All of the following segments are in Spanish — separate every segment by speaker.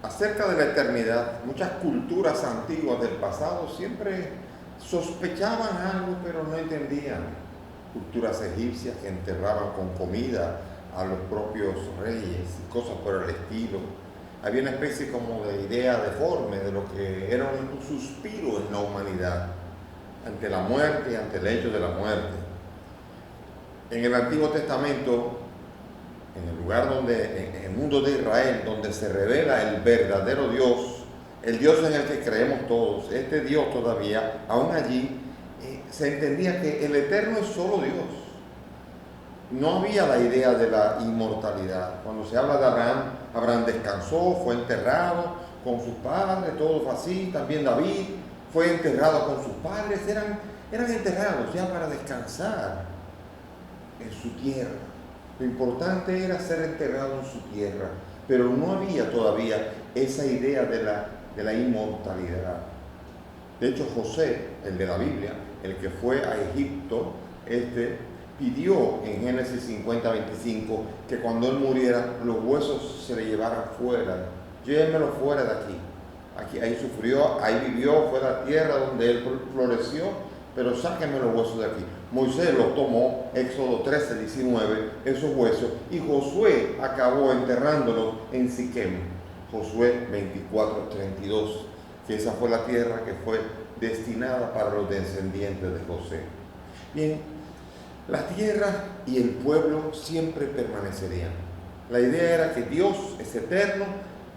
Speaker 1: acerca de la eternidad, muchas culturas antiguas del pasado siempre sospechaban algo, pero no entendían. Culturas egipcias que enterraban con comida a los propios reyes y cosas por el estilo. Había una especie como de idea deforme de lo que era un suspiro en la humanidad ante la muerte y ante el hecho de la muerte. En el Antiguo Testamento, en el lugar donde, en el mundo de Israel, donde se revela el verdadero Dios, el Dios en el que creemos todos, este Dios todavía, aún allí, se entendía que el eterno es solo Dios. No había la idea de la inmortalidad. Cuando se habla de Abraham, Abraham descansó, fue enterrado con sus padres, todo fue así. También David fue enterrado con sus padres, eran enterrados ya para descansar en su tierra. Lo importante era ser enterrado en su tierra, pero no había todavía esa idea de la inmortalidad. De hecho, José, el de la Biblia, el que fue a Egipto, pidió en Génesis 50:25 que cuando él muriera los huesos se le llevaran fuera. Llévenmelo fuera de aquí. Ahí sufrió, ahí vivió, fue la tierra donde él floreció, pero sáquenme los huesos de aquí. Moisés los tomó, Éxodo 13:19, esos huesos, y Josué acabó enterrándolos en Siquem. Josué 24:32, que esa fue la tierra que fue destinada para los descendientes de José. Bien, la tierra y el pueblo siempre permanecerían. La idea era que Dios es eterno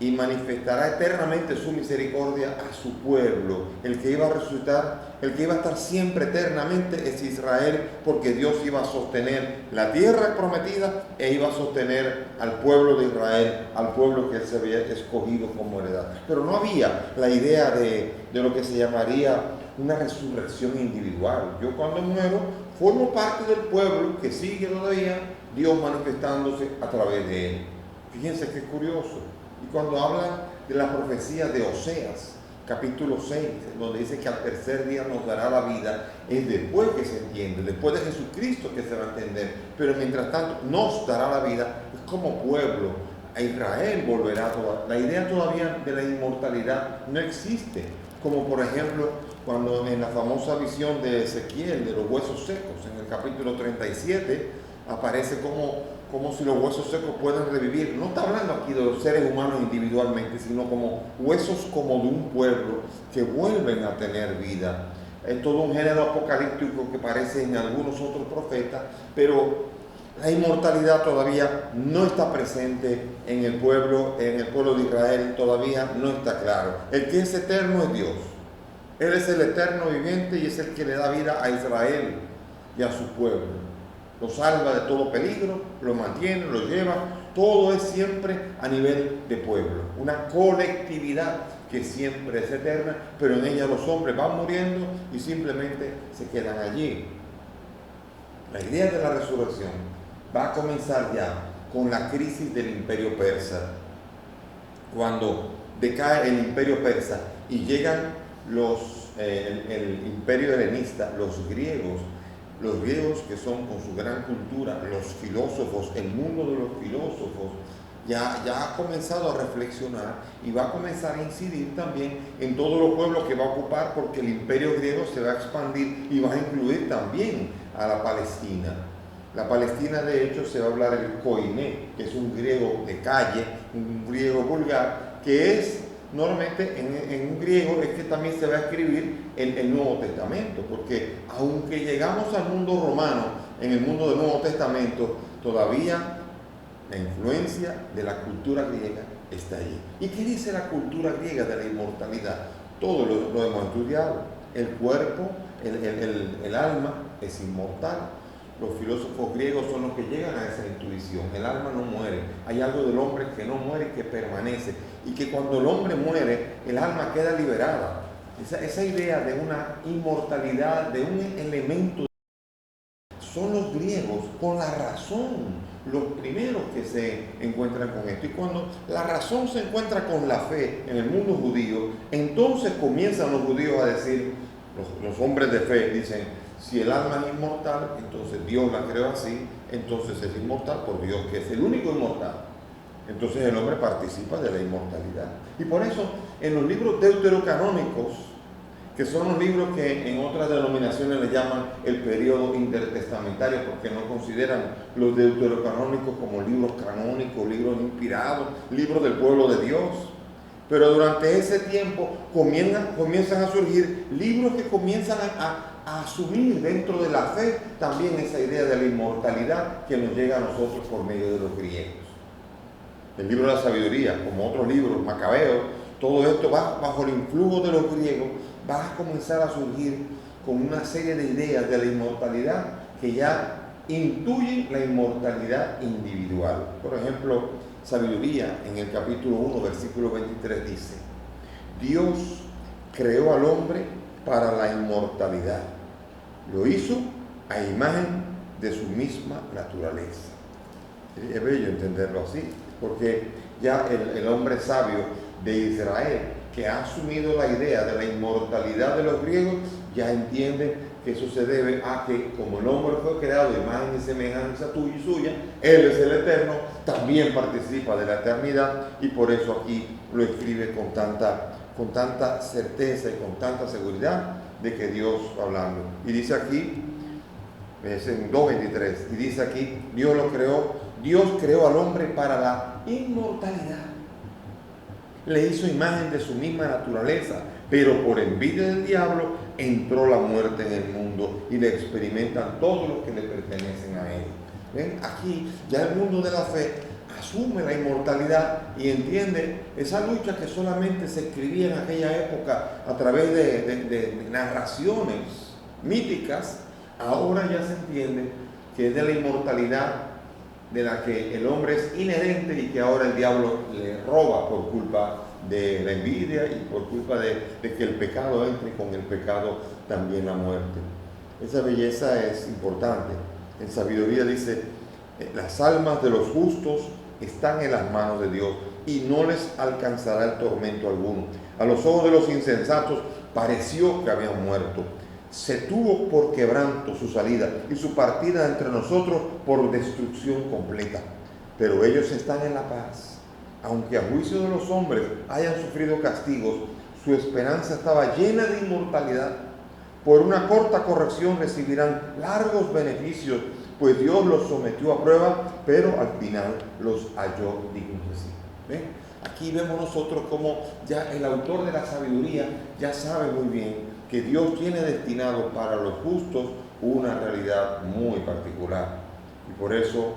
Speaker 1: y manifestará eternamente su misericordia a su pueblo. El que iba a resucitar, el que iba a estar siempre eternamente es Israel, porque Dios iba a sostener la tierra prometida e iba a sostener al pueblo de Israel, al pueblo que él se había escogido como heredad. Pero no había la idea de lo que se llamaría una resurrección individual. Yo cuando muero formo parte del pueblo que sigue todavía Dios manifestándose a través de él. Fíjense qué curioso. Y cuando hablan de la profecía de Oseas, capítulo 6, donde dice que al tercer día nos dará la vida, es después que se entiende, después de Jesucristo que se va a entender, pero mientras tanto nos dará la vida, es como pueblo, a Israel volverá toda. La idea todavía de la inmortalidad no existe, como por ejemplo cuando en la famosa visión de Ezequiel de los huesos secos, en el capítulo 37, aparece como si los huesos secos pueden revivir. No está hablando aquí de los seres humanos individualmente, sino como huesos como de un pueblo que vuelven a tener vida. Es todo un género apocalíptico que aparece en algunos otros profetas, pero la inmortalidad todavía no está presente en el pueblo de Israel, todavía no está claro. El que es eterno es Dios. Él es el eterno viviente y es el que le da vida a Israel y a su pueblo. Lo salva de todo peligro, lo mantiene, lo lleva. Todo es siempre a nivel de pueblo. Una colectividad que siempre es eterna, pero en ella los hombres van muriendo y simplemente se quedan allí. La idea de la resurrección va a comenzar ya con la crisis del imperio persa. Cuando decae el imperio persa y llegan el imperio helenista, los griegos que son con su gran cultura, los filósofos, el mundo de los filósofos, ya ha comenzado a reflexionar y va a comenzar a incidir también en todos los pueblos que va a ocupar, porque el imperio griego se va a expandir y va a incluir también a la Palestina. La Palestina, de hecho, se va a hablar el koiné, que es un griego de calle, un griego vulgar, que es normalmente en un griego es que también se va a escribir el Nuevo Testamento, porque aunque llegamos al mundo romano, en el mundo del Nuevo Testamento, todavía la influencia de la cultura griega está allí. ¿Y qué dice la cultura griega de la inmortalidad? Todo lo hemos estudiado. El cuerpo, el alma es inmortal. Los filósofos griegos son los que llegan a esa intuición. El alma no muere. Hay algo del hombre que no muere, que permanece. Y que cuando el hombre muere, el alma queda liberada. Esa idea de una inmortalidad, de un elemento, son los griegos con la razón los primeros que se encuentran con esto. Y cuando la razón se encuentra con la fe en el mundo judío, entonces comienzan los judíos a decir, los hombres de fe dicen, si el alma es inmortal, entonces Dios la creó así, entonces es inmortal por Dios, que es el único inmortal. entonces el hombre participa de la inmortalidad. Y por eso en los libros deuterocanónicos, que son los libros que en otras denominaciones le llaman el periodo intertestamentario, porque no consideran los deuterocanónicos como libros canónicos, libros inspirados, libros del pueblo de Dios. Pero durante ese tiempo comienzan a surgir libros que comienzan a asumir dentro de la fe también esa idea de la inmortalidad que nos llega a nosotros por medio de los griegos. El libro de la sabiduría, como otros libros, Macabeos, todo esto va bajo el influjo de los griegos, va a comenzar a surgir con una serie de ideas de la inmortalidad que ya intuyen la inmortalidad individual. Por ejemplo, Sabiduría, en el capítulo 1, versículo 23 dice: Dios creó al hombre para la inmortalidad. Lo hizo a imagen de su misma naturaleza. Es bello entenderlo así, porque ya el hombre sabio de Israel, que ha asumido la idea de la inmortalidad de los griegos, ya entiende que eso se debe a que, como el hombre fue creado de imagen y semejanza tuya y suya, Él es el eterno, también participa de la eternidad, y por eso aquí lo escribe con tanta certeza y con tanta seguridad de que Dios va hablando. Y dice aquí, es en 2:23, y dice aquí, Dios creó al hombre para la inmortalidad. Le hizo imagen de su misma naturaleza, pero por envidia del diablo entró la muerte en el mundo y le experimentan todos los que le pertenecen a él. ¿Ven? Aquí ya el mundo de la fe asume la inmortalidad y entiende esa lucha que solamente se escribía en aquella época a través de narraciones míticas. Ahora ya se entiende que es de la inmortalidad de la que el hombre es inherente y que ahora el diablo le roba por culpa de la envidia y por culpa de que el pecado entre, con el pecado también la muerte. Esa belleza es importante. En Sabiduría dice: las almas de los justos están en las manos de Dios y no les alcanzará el tormento alguno. A los ojos de los insensatos pareció que habían muerto. Se tuvo por quebranto su salida y su partida entre nosotros por destrucción completa. Pero ellos están en la paz. Aunque a juicio de los hombres hayan sufrido castigos, su esperanza estaba llena de inmortalidad. Por una corta corrección recibirán largos beneficios, pues Dios los sometió a prueba, pero al final los halló dignos de sí. ¿Ven? Aquí vemos nosotros cómo ya el autor de la Sabiduría ya sabe muy bien que Dios tiene destinado para los justos una realidad muy particular. Y por eso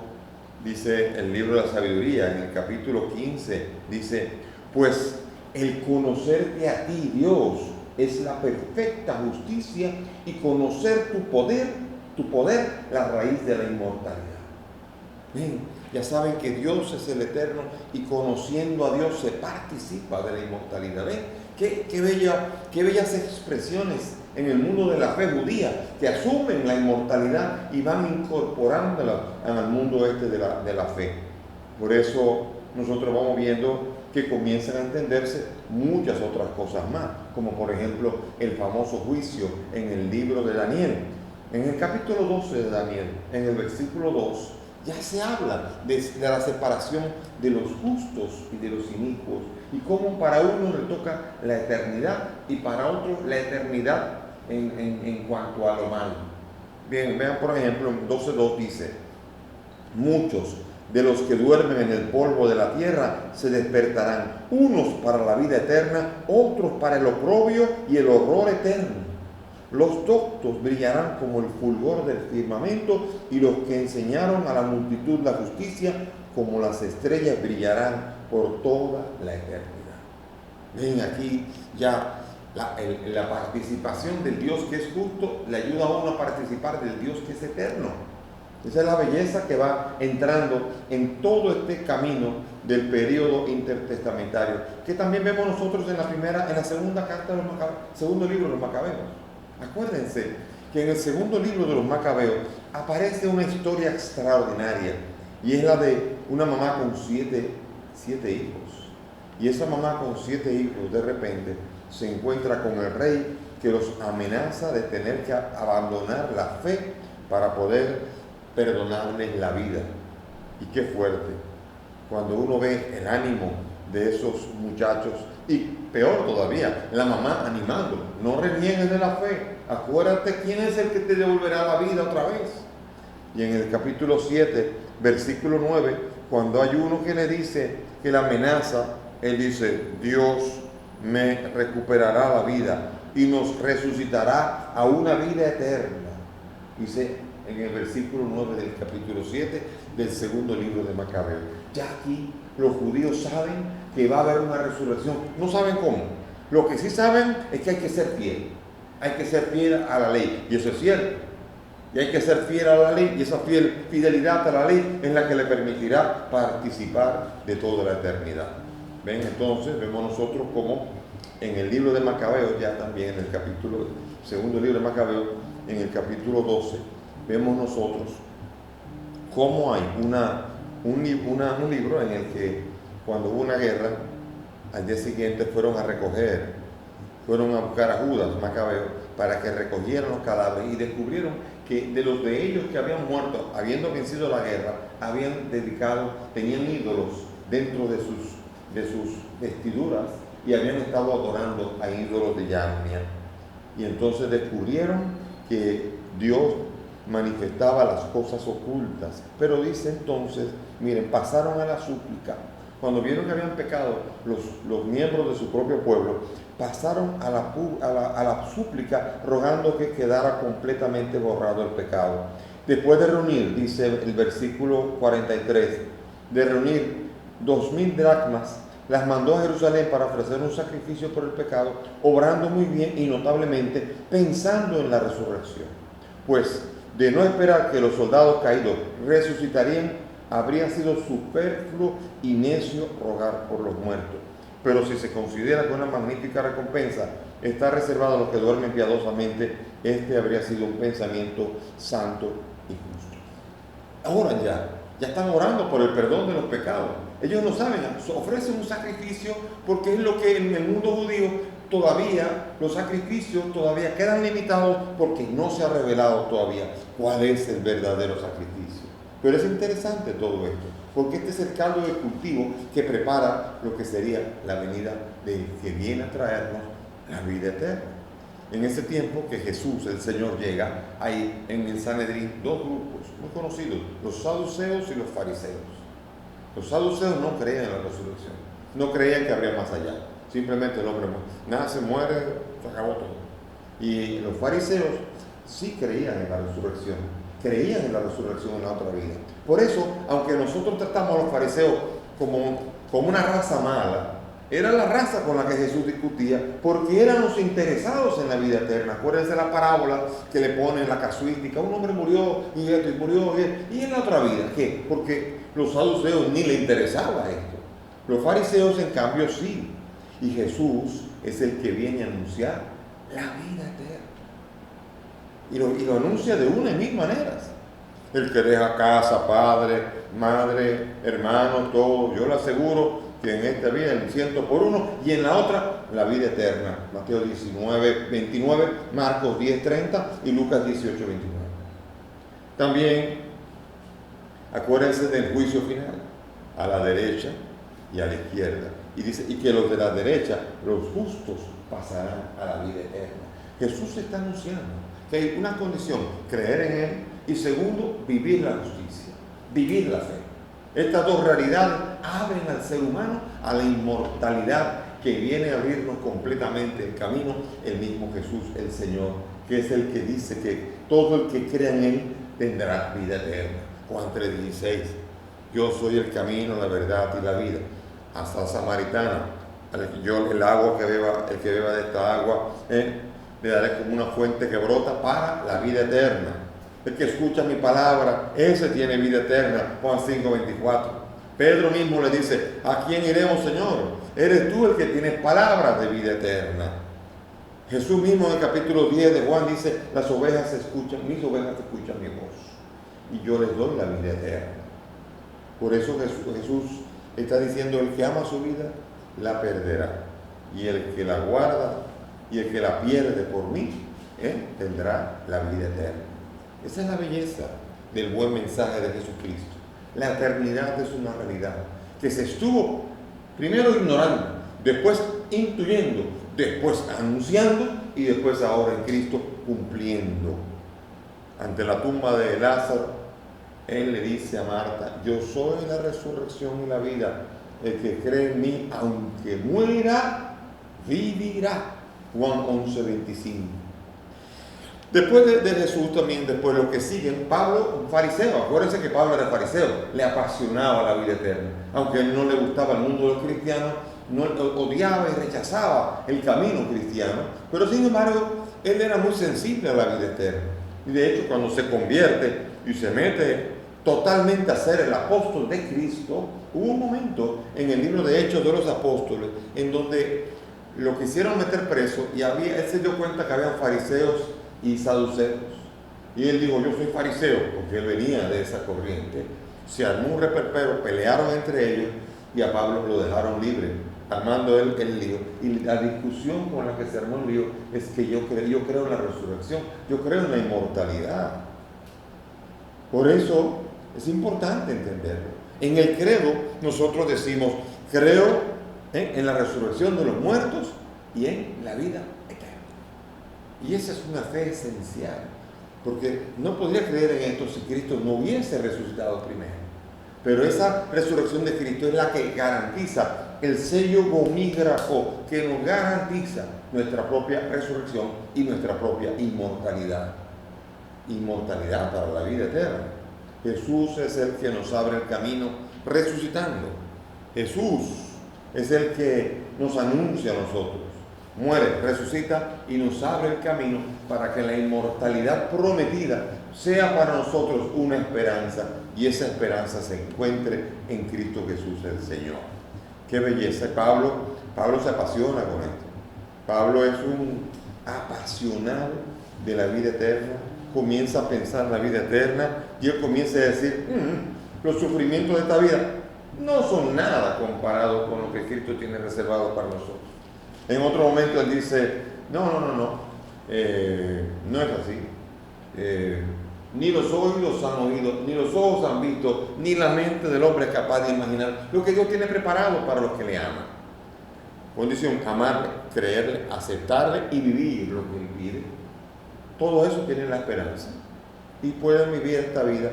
Speaker 1: dice el libro de la Sabiduría, en el capítulo 15, dice: pues el conocerte a ti, Dios, es la perfecta justicia, y conocer tu poder, la raíz de la inmortalidad. Bien, ya saben que Dios es el eterno y conociendo a Dios se participa de la inmortalidad. ¿Ven? Qué bellas expresiones en el mundo de la fe judía, que asumen la inmortalidad y van incorporándola al mundo de la fe. Por eso nosotros vamos viendo que comienzan a entenderse muchas otras cosas más, como por ejemplo el famoso juicio en el libro de Daniel. En el capítulo 12 de Daniel, en el versículo 2, ya se habla de la separación de los justos y de los inicuos, y cómo para uno le toca la eternidad y para otro la eternidad en cuanto a lo malo. Bien, vean por ejemplo, en 12:2 dice: muchos de los que duermen en el polvo de la tierra se despertarán, unos para la vida eterna, otros para el oprobio y el horror eterno. Los doctos brillarán como el fulgor del firmamento, y los que enseñaron a la multitud la justicia, como las estrellas, brillarán por toda la eternidad. Ven, aquí ya la participación del Dios que es justo le ayuda a uno a participar del Dios que es eterno. Esa es la belleza que va entrando en todo este camino del periodo intertestamentario, que también vemos nosotros en la segunda carta de los Macabeos, segundo libro de los Macabeos. Acuérdense que en el segundo libro de los Macabeos aparece una historia extraordinaria, y es la de una mamá con siete hijos. Y esa mamá con 7 hijos de repente se encuentra con el rey, que los amenaza de tener que abandonar la fe para poder perdonarles la vida. Y qué fuerte. cuando uno ve el ánimo de esos muchachos, y peor todavía, la mamá animando, no reniegues de la fe, acuérdate quién es el que te devolverá la vida otra vez. Y en el capítulo 7, versículo 9, cuando hay uno que le dice, que la amenaza, él dice, Dios me recuperará la vida y nos resucitará a una vida eterna. Dice en el versículo 9 del capítulo 7 del segundo libro de Macabeo. Ya aquí los judíos saben que va a haber una resurrección. No saben cómo. Lo que sí saben es que hay que ser fiel. Hay que ser fiel a la ley. Y eso es cierto. Y hay que ser fiel a la ley. Y esa fidelidad a la ley es la que le permitirá participar de toda la eternidad. ¿Ven? Entonces vemos nosotros como en el libro de Macabeo, ya también en el capítulo, segundo libro de Macabeo, en el capítulo 12, vemos nosotros cómo hay un libro en el que cuando hubo una guerra, al día siguiente fueron a buscar a Judas Macabeo para que recogieran los cadáveres y descubrieron que de ellos que habían muerto, habiendo vencido la guerra, tenían ídolos dentro de sus vestiduras y habían estado adorando a ídolos de Yahnia. Y entonces descubrieron que Dios manifestaba las cosas ocultas. Pero dice entonces, miren, pasaron a la súplica. Cuando vieron que habían pecado los miembros de su propio pueblo, pasaron a la súplica rogando que quedara completamente borrado el pecado. Después de reunir, dice el versículo 43, de reunir 2,000 dracmas, las mandó a Jerusalén para ofrecer un sacrificio por el pecado, obrando muy bien y notablemente, pensando en la resurrección. Pues de no esperar que los soldados caídos resucitarían, habría sido superfluo y necio rogar por los muertos. Pero si se considera que una magnífica recompensa está reservada a los que duermen piadosamente, este habría sido un pensamiento santo y justo. Ahora ya están orando por el perdón de los pecados. Ellos no saben, ofrecen un sacrificio porque es lo que en el mundo judío todavía, los sacrificios todavía quedan limitados porque no se ha revelado todavía cuál es el verdadero sacrificio. Pero es interesante todo esto, porque este es el caldo de cultivo que prepara lo que sería la venida del que viene a traernos la vida eterna. En ese tiempo que Jesús, el Señor, llega, hay en el Sanedrín dos grupos muy conocidos, los saduceos y los fariseos. Los saduceos no creían en la resurrección, no creían que habría más allá. Simplemente el hombre nace, muere, se acabó todo. Y los fariseos sí creían en la resurrección, creían en la resurrección en la otra vida. Por eso, aunque nosotros tratamos a los fariseos como una raza mala, era la raza con la que Jesús discutía, porque eran los interesados en la vida eterna. Acuérdense la parábola que le ponen la casuística: un hombre murió y esto, y murió y esto. ¿Y en la otra vida qué? Porque los saduceos ni le interesaba esto. Los fariseos, en cambio, sí. Y Jesús es el que viene a anunciar la vida eterna. Y lo anuncia de una y mil maneras. El que deja casa, padre, madre, hermano, todo, yo le aseguro que en esta vida el 100 por uno y en la otra la vida eterna. Mateo 19, 29, Marcos 10, 30 y Lucas 18, 29. También acuérdense del juicio final, a la derecha y a la izquierda. Y dice, y que los de la derecha, los justos, pasarán a la vida eterna. Jesús está anunciando que hay una condición: creer en Él, y segundo, vivir la justicia, vivir la fe. Estas dos realidades abren al ser humano a la inmortalidad que viene a abrirnos completamente el camino, el mismo Jesús, el Señor, que es el que dice que todo el que crea en Él tendrá vida eterna. Juan 3:16, yo soy el camino, la verdad y la vida. Hasta la samaritana, el agua que beba, el que beba de esta agua, le daré como una fuente que brota para la vida eterna. El que escucha mi palabra, ese tiene vida eterna. Juan 5:24. Pedro mismo le dice: ¿a quién iremos, Señor? Eres tú el que tienes palabras de vida eterna. Jesús mismo en el capítulo 10 de Juan dice: las ovejas escuchan, mis ovejas escuchan mi voz, y yo les doy la vida eterna. Por eso Jesús está diciendo: el que ama su vida, la perderá, y el que la guarda y el que la pierde por mí, tendrá la vida eterna. Esa es la belleza del buen mensaje de Jesucristo. La eternidad es una realidad que se estuvo primero ignorando, después intuyendo, después anunciando y después ahora en Cristo cumpliendo. Ante la tumba de Lázaro, él le dice a Marta: yo soy la resurrección y la vida. El que cree en mí, aunque muera, vivirá. Juan 11:25. Después de Jesús también, después lo que siguen, Pablo, un fariseo. Acuérdense que Pablo era fariseo, le apasionaba la vida eterna. Aunque a él no le gustaba el mundo de los cristianos, no, odiaba y rechazaba el camino cristiano, pero sin embargo, él era muy sensible a la vida eterna. Y de hecho, cuando se convierte y se mete totalmente a ser el apóstol de Cristo, hubo un momento en el libro de Hechos de los Apóstoles en donde lo quisieron meter preso y él se dio cuenta que habían fariseos y saduceos. Y él dijo: yo soy fariseo, porque él venía de esa corriente. Se armó un reperpero, pelearon entre ellos y a Pablo lo dejaron libre, armando él el lío. Y la discusión con la que se armó el lío es que yo creo en la resurrección, yo creo en la inmortalidad. Por eso es importante entenderlo. En el credo nosotros decimos: creo en la resurrección de los muertos y en la vida eterna. Y esa es una fe esencial, porque no podría creer en esto si Cristo no hubiese resucitado primero. Pero esa resurrección de Cristo es la que garantiza el sello gomígrafo, que nos garantiza nuestra propia resurrección y nuestra propia inmortalidad. Inmortalidad para la vida eterna. Jesús es el que nos abre el camino resucitando. Jesús es el que nos anuncia a nosotros. Muere, resucita y nos abre el camino para que la inmortalidad prometida sea para nosotros una esperanza, y esa esperanza se encuentre en Cristo Jesús el Señor. ¡Qué belleza! Pablo se apasiona con esto. Pablo es un apasionado de la vida eterna. Comienza a pensar en la vida eterna y él comienza a decir: los sufrimientos de esta vida no son nada comparado con lo que Cristo tiene reservado para nosotros. En otro momento él dice: no es así. Ni los oídos han oído, ni los ojos han visto, ni la mente del hombre es capaz de imaginar lo que Dios tiene preparado para los que le aman. Condición: amarle, creerle, aceptarle y vivir lo que él pide. Todo eso tiene la esperanza y pueden vivir esta vida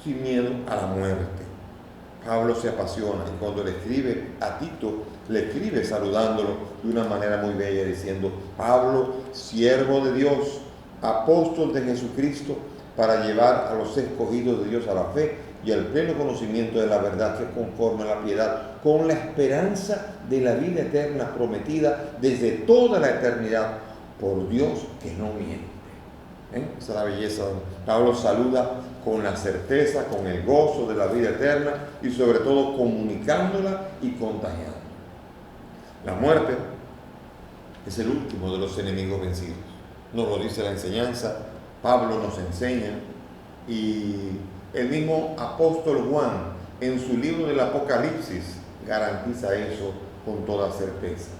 Speaker 1: sin miedo a la muerte. Pablo se apasiona y cuando le escribe a Tito, le escribe saludándolo de una manera muy bella, diciendo: Pablo, siervo de Dios, apóstol de Jesucristo, para llevar a los escogidos de Dios a la fe y al pleno conocimiento de la verdad, que conforme a la piedad, con la esperanza de la vida eterna prometida desde toda la eternidad por Dios que no miente. Esa es la belleza. Pablo saluda con la certeza, con el gozo de la vida eterna y sobre todo comunicándola y contagiándola. La muerte es el último de los enemigos vencidos. Nos lo dice la enseñanza, Pablo nos enseña, y el mismo apóstol Juan en su libro del Apocalipsis garantiza eso con toda certeza.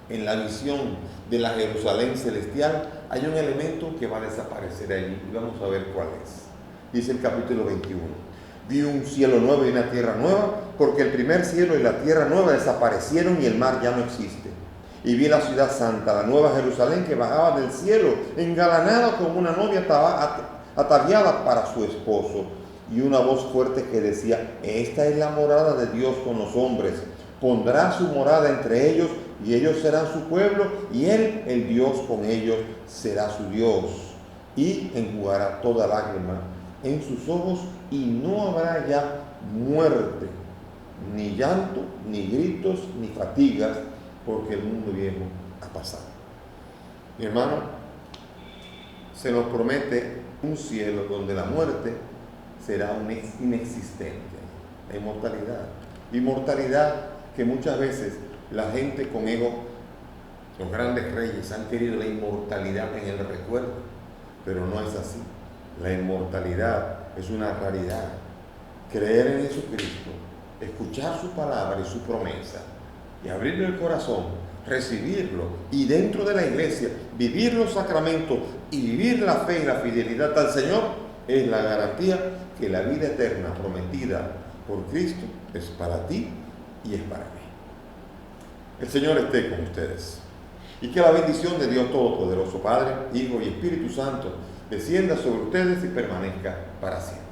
Speaker 1: En la visión de la Jerusalén celestial hay un elemento que va a desaparecer allí y vamos a ver cuál es. Dice el capítulo 21: vi un cielo nuevo y una tierra nueva, porque el primer cielo y la tierra nueva desaparecieron y el mar ya no existe. Y vi la ciudad santa, la nueva Jerusalén, que bajaba del cielo, engalanada como una novia ataviada para su esposo. Y una voz fuerte que decía: esta es la morada de Dios con los hombres. Pondrá su morada entre ellos, y ellos serán su pueblo, y Él, el Dios con ellos, será su Dios. Y enjugará toda lágrima en sus ojos, y no habrá ya muerte, ni llanto, ni gritos, ni fatigas, porque el mundo viejo ha pasado. Mi hermano, se nos promete un cielo donde la muerte será inexistente. La inmortalidad. Inmortalidad que muchas veces la gente con ego, los grandes reyes, han querido la inmortalidad en el recuerdo, pero no es así. La inmortalidad es una realidad. Creer en Jesucristo, escuchar su palabra y su promesa, y abrirle el corazón, recibirlo, y dentro de la iglesia vivir los sacramentos y vivir la fe y la fidelidad al Señor, es la garantía que la vida eterna prometida por Cristo es para ti y es para mí. El Señor esté con ustedes. Y que la bendición de Dios Todopoderoso, Padre, Hijo y Espíritu Santo, descienda sobre ustedes y permanezca para siempre.